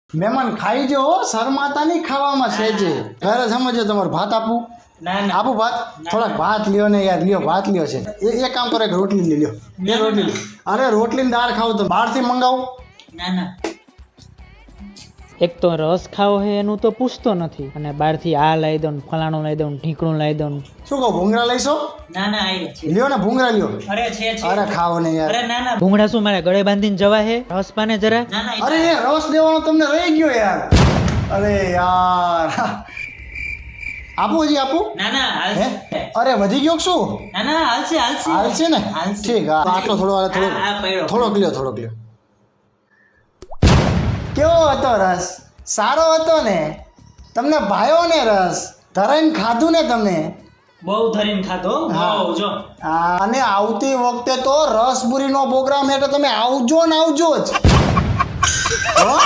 મહેમાન ખાઈ જો શરમાતા નહીં ખાવામાં છે જે ઘરે સમજો તમારું ભાત આપું ના ના આપું ભાત થોડાક ભાત લ્યો ને યાર લ્યો ભાત લ્યો છે એક કામ કરો એક રોટલી લઈ લ્યો બે રોટલી લ્યો. અરે રોટલી ને દાળ ખાવ તો બહારથી મંગાવું ના ના એક તો રસ ખાવો હે એનું તો પૂછતો નથી અને બહારથી આ લાવી દઉં ફલાણું લાવી દઉં ઢીકણું લાવી દઉં. શું કહો ભૂંગળા લઈશો ના ના આઈ છે લ્યો ને ભૂંગળા લ્યો અરે છે અરે ખાઓ ને યાર અરે ના ના ભૂંગળા શું મારે ગળે બાંધીને જવા હે રસ પાને જરા. ના ના અરે એ રસ દેવાનો તમને રહી ગયો યાર અરે યાર આપું હજી આપું ના ના હે હાલશે અરે વધી ગયો કે શું ના ના હાલશે હાલશે હાલ છે ને હાલશે. ઠીક હા આટલો થોડો હાલે આ પડ્યો. થોડોક લ્યો કેવો હતો રસ સારો હતો ને તમને ભાયો ને રસ ધરાઈને ખાધું ને તમે બહુ ધરીને ખાધો હા. બહુ જો હા, અને આવતી વખતે તો રસપુરીનો પ્રોગ્રામ એટલે તમે આવજો ને આવજો જ હો?